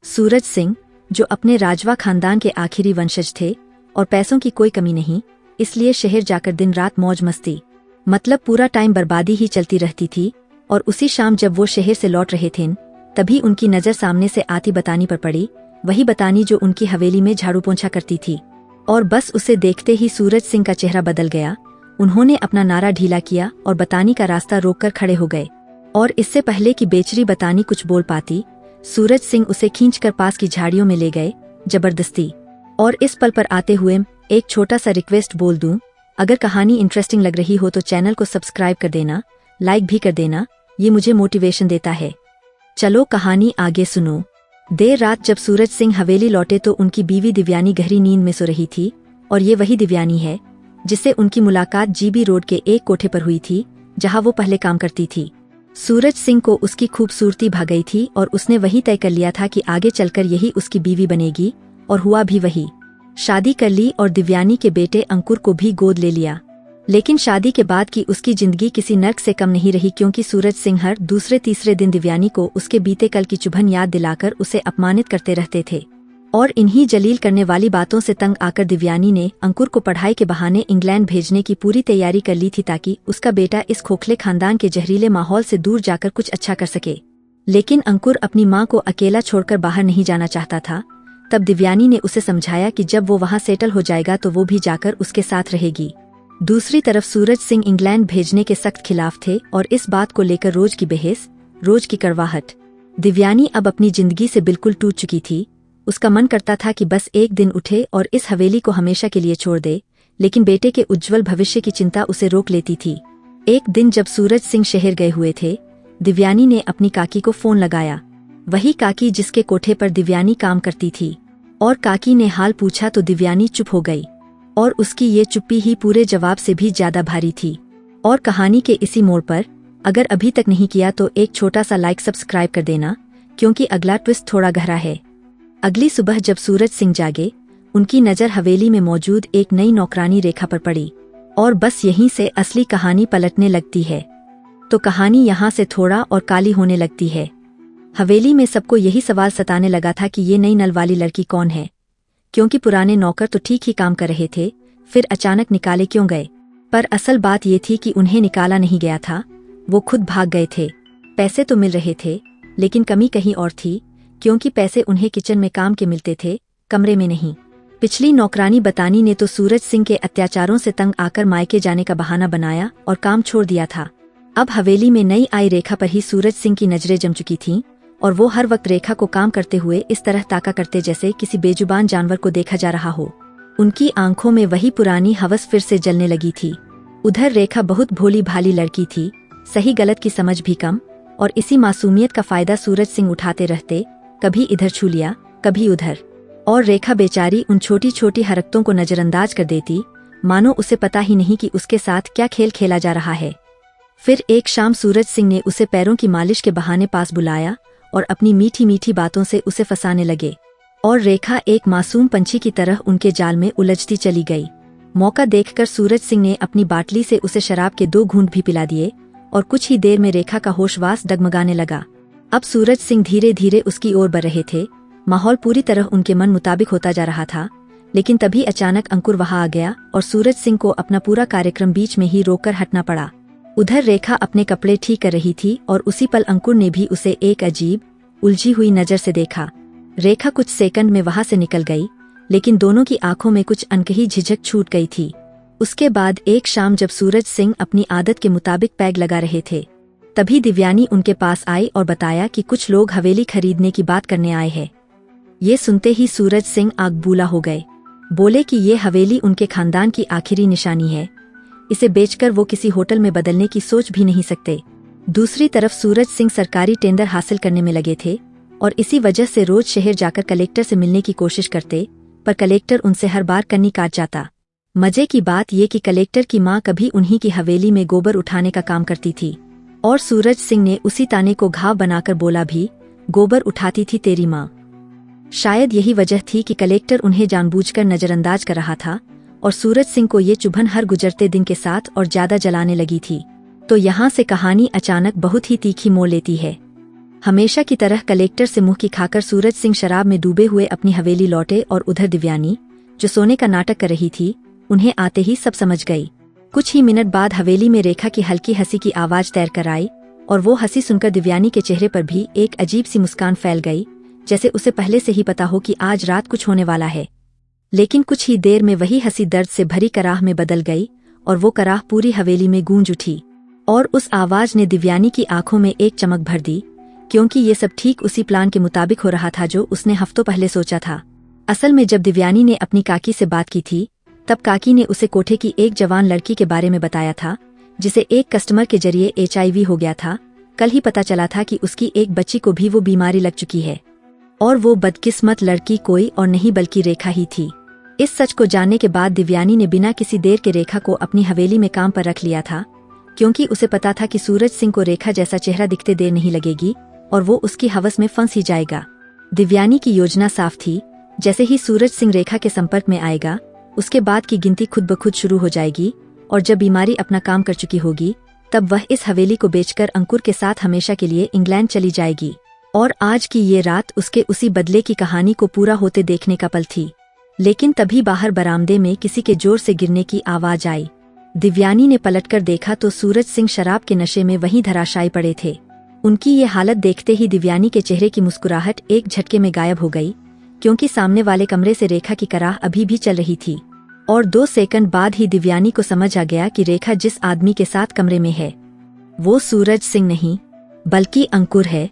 सूरज सिंह, जो अपने राजवा खानदान के आखिरी वंशज थे और पैसों की कोई कमी नहीं, इसलिए शहर जाकर दिन रात मौज मस्ती, मतलब पूरा टाइम बर्बादी ही चलती रहती थी। और उसी शाम जब वो शहर से लौट रहे थे, तभी उनकी नज़र सामने से आती बतानी पर पड़ी, वही बतानी जो उनकी हवेली में झाड़ू पोंछा करती थी। और बस उसे देखते ही सूरज सिंह का चेहरा बदल गया। उन्होंने अपना नारा ढीला किया और बतानी का रास्ता रोककर खड़े हो गए। और इससे पहले कि बेचारी बतानी कुछ बोल पाती, सूरज सिंह उसे खींचकर पास की झाड़ियों में ले गए जबरदस्ती। और इस पल पर आते हुए एक छोटा सा रिक्वेस्ट बोल दूं, अगर कहानी इंटरेस्टिंग लग रही हो तो चैनल को सब्सक्राइब कर देना, लाइक भी कर देना, ये मुझे मोटिवेशन देता है। चलो कहानी आगे सुनो। देर रात जब सूरज सिंह हवेली लौटे तो उनकी बीवी दिव्यानी गहरी नींद में सो रही थी। और ये वही दिव्यानी है जिससे उनकी मुलाकात जीबी रोड के एक कोठे पर हुई थी, जहां वो पहले काम करती थी। सूरज सिंह को उसकी खूबसूरती भा गई थी और उसने वही तय कर लिया था कि आगे चलकर यही उसकी बीवी बनेगी। और हुआ भी वही। शादी कर ली और दिव्यानी के बेटे अंकुर को भी गोद ले लिया। लेकिन शादी के बाद की उसकी जिंदगी किसी नर्क से कम नहीं रही, क्योंकि सूरज सिंह हर दूसरे तीसरे दिन दिव्यानी को उसके बीते कल की चुभन याद दिलाकर उसे अपमानित करते रहते थे। और इन्हीं जलील करने वाली बातों से तंग आकर दिव्यानी ने अंकुर को पढ़ाई के बहाने इंग्लैंड भेजने की पूरी तैयारी कर ली थी, ताकि उसका बेटा इस खोखले खानदान के जहरीले माहौल से दूर जाकर कुछ अच्छा कर सके। लेकिन अंकुर अपनी माँ को अकेला छोड़कर बाहर नहीं जाना चाहता था। तब दिव्यानी ने उसे समझाया कि जब वो वहाँ सेटल हो जाएगा तो वो भी जाकर उसके साथ रहेगी। दूसरी तरफ सूरज सिंह इंग्लैंड भेजने के सख्त खिलाफ थे और इस बात को लेकर रोज की बहस, रोज की कड़वाहट। दिव्यानी अब अपनी जिंदगी से बिल्कुल टूट चुकी थी। उसका मन करता था कि बस एक दिन उठे और इस हवेली को हमेशा के लिए छोड़ दे, लेकिन बेटे के उज्जवल भविष्य की चिंता उसे रोक लेती थी। एक दिन जब सूरज सिंह शहर गए हुए थे, दिव्यानी ने अपनी काकी को फोन लगाया। वही काकी जिसके कोठे पर दिव्यानी काम करती थी। और काकी ने हाल पूछा तो दिव्यानी चुप हो गई। और उसकी ये चुप्पी ही पूरे जवाब से भी ज्यादा भारी थी। और कहानी के इसी मोड़ पर, अगर अभी तक नहीं किया तो एक छोटा सा लाइक सब्सक्राइब कर देना, क्योंकि अगला ट्विस्ट थोड़ा गहरा है। अगली सुबह जब सूरज सिंह जागे, उनकी नज़र हवेली में मौजूद एक नई नौकरानी रेखा पर पड़ी। और बस यहीं से असली कहानी पलटने लगती है। तो कहानी यहाँ से थोड़ा और काली होने लगती है। हवेली में सबको यही सवाल सताने लगा था कि ये नई नल वाली लड़की कौन है, क्योंकि पुराने नौकर तो ठीक ही काम कर रहे थे, फिर अचानक निकाले क्यों गए। पर असल बात ये थी कि उन्हें निकाला नहीं गया था, वो खुद भाग गए थे। पैसे तो मिल रहे थे, लेकिन कमी कहीं और थी, क्योंकि पैसे उन्हें किचन में काम के मिलते थे, कमरे में नहीं। पिछली नौकरानी बतानी ने तो सूरज सिंह के अत्याचारों से तंग आकर मायके जाने का बहाना बनाया और काम छोड़ दिया था। अब हवेली में नई आई रेखा पर ही सूरज सिंह की नजरें जम चुकी थीं। और वो हर वक्त रेखा को काम करते हुए इस तरह ताका करते जैसे किसी बेजुबान जानवर को देखा जा रहा हो। उनकी आंखों में वही पुरानी हवस फिर से जलने लगी थी। उधर रेखा बहुत भोली भाली लड़की थी, सही गलत की समझ भी कम, और इसी मासूमियत का फायदा सूरज सिंह उठाते रहते, कभी इधर छू लिया, कभी उधर। और रेखा बेचारी उन छोटी छोटी हरकतों को नजरअंदाज कर देती, मानो उसे पता ही नहीं कि उसके साथ क्या खेल खेला जा रहा है। फिर एक शाम सूरज सिंह ने उसे पैरों की मालिश के बहाने पास बुलाया और अपनी मीठी मीठी बातों से उसे फंसाने लगे। और रेखा एक मासूम पंछी की तरह उनके जाल में उलझती चली गई। मौका देखकर सूरज सिंह ने अपनी बाटली से उसे शराब के 2 घूंट भी पिला दिए और कुछ ही देर में रेखा का होशवास डगमगाने लगा। अब सूरज सिंह धीरे धीरे उसकी ओर बढ़ रहे थे। माहौल पूरी तरह उनके मन मुताबिक होता जा रहा था। लेकिन तभी अचानक अंकुर वहां आ गया और सूरज सिंह को अपना पूरा कार्यक्रम बीच में ही रोककर हटना पड़ा। उधर रेखा अपने कपड़े ठीक कर रही थी और उसी पल अंकुर ने भी उसे एक अजीब, उलझी हुई नजर से देखा। रेखा कुछ सेकंड में वहां से निकल गई, लेकिन दोनों की आंखों में कुछ अनकही झिझक छूट गई थी। उसके बाद एक शाम जब सूरज सिंह अपनी आदत के मुताबिक पैग लगा रहे थे, तभी दिव्यानी उनके पास आई और बताया कि कुछ लोग हवेली खरीदने की बात करने आए हैं। ये सुनते ही सूरज सिंह आग बूला हो गए। बोले कि ये हवेली उनके खानदान की आखिरी निशानी है, इसे बेचकर वो किसी होटल में बदलने की सोच भी नहीं सकते। दूसरी तरफ सूरज सिंह सरकारी टेंडर हासिल करने में लगे थे और इसी वजह से रोज शहर जाकर कलेक्टर से मिलने की कोशिश करते, पर कलेक्टर उनसे हर बार कन्नी काट जाता। मजे की बात ये कि कलेक्टर की माँ कभी उन्हीं की हवेली में गोबर उठाने का काम करती थी। और सूरज सिंह ने उसी ताने को घाव बनाकर बोला भी, गोबर उठाती थी तेरी माँ। शायद यही वजह थी कि कलेक्टर उन्हें जानबूझकर नजरअंदाज कर रहा था और सूरज सिंह को ये चुभन हर गुजरते दिन के साथ और ज्यादा जलाने लगी थी। तो यहाँ से कहानी अचानक बहुत ही तीखी मोड़ लेती है। हमेशा की तरह कलेक्टर से मुंह की खाकर सूरज सिंह शराब में डूबे हुए अपनी हवेली लौटे और उधर दिव्यानी, जो सोने का नाटक कर रही थी, उन्हें आते ही सब समझ गई। कुछ ही मिनट बाद हवेली में रेखा की हल्की हंसी की आवाज तैर कर आई और वो हंसी सुनकर दिव्यानी के चेहरे पर भी एक अजीब सी मुस्कान फैल गई, जैसे उसे पहले से ही पता हो कि आज रात कुछ होने वाला है। लेकिन कुछ ही देर में वही हंसी दर्द से भरी कराह में बदल गई और वो कराह पूरी हवेली में गूंज उठी। और उस आवाज ने दिव्यानी की आंखों में एक चमक भर दी, क्योंकि ये सब ठीक उसी प्लान के मुताबिक हो रहा था जो उसने हफ्तों पहले सोचा था। असल में जब दिव्यानी ने अपनी काकी से बात की थी, तब काकी ने उसे कोठे की एक जवान लड़की के बारे में बताया था, जिसे एक कस्टमर के जरिए HIV हो गया था। कल ही पता चला था कि उसकी एक बच्ची को भी वो बीमारी लग चुकी है, और वो बदकिस्मत लड़की कोई और नहीं बल्कि रेखा ही थी। इस सच को जानने के बाद दिव्यानी ने बिना किसी देर के रेखा को अपनी हवेली में काम पर रख लिया था, क्योंकि उसे पता था कि सूरज सिंह को रेखा जैसा चेहरा दिखते देर नहीं लगेगी और वो उसकी हवस में फंस ही जाएगा। दिव्यानी की योजना साफ थी, जैसे ही सूरज सिंह रेखा के संपर्क में आएगा, उसके बाद की गिनती खुद ब खुद शुरू हो जाएगी, और जब बीमारी अपना काम कर चुकी होगी, तब वह इस हवेली को बेचकर अंकुर के साथ हमेशा के लिए इंग्लैंड चली जाएगी। और आज की ये रात उसके उसी बदले की कहानी को पूरा होते देखने का पल थी। लेकिन तभी बाहर बरामदे में किसी के जोर से गिरने की आवाज आई। दिव्यानी ने पलटकर देखा तो सूरज सिंह शराब के नशे में वहीं धराशायी पड़े थे। उनकी ये हालत देखते ही दिव्यानी के चेहरे की मुस्कुराहट एक झटके में गायब हो गई, क्योंकि सामने वाले कमरे से रेखा की कराह अभी भी चल रही थी। और 2 सेकंड बाद ही दिव्यानी को समझ आ गया कि रेखा जिस आदमी के साथ कमरे में है, वो सूरज सिंह नहीं बल्कि अंकुर है,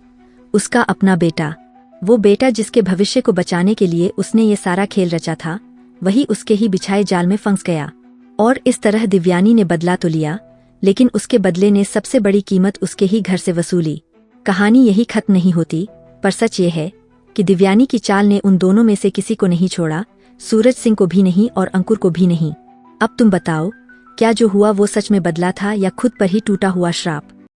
उसका अपना बेटा। वो बेटा जिसके भविष्य को बचाने के लिए उसने ये सारा खेल रचा था, वही उसके ही बिछाए जाल में फंस गया। और इस तरह दिव्यानी ने बदला तो लिया, लेकिन उसके बदले ने सबसे बड़ी कीमत उसके ही घर से वसूली। कहानी यही खत्म नहीं होती, पर सच ये है कि दिव्यानी की चाल ने उन दोनों में से किसी को नहीं छोड़ा, सूरज सिंह को भी नहीं और अंकुर को भी नहीं। अब तुम बताओ, क्या जो हुआ वो सच में बदला था या खुद पर ही टूटा हुआ श्राप?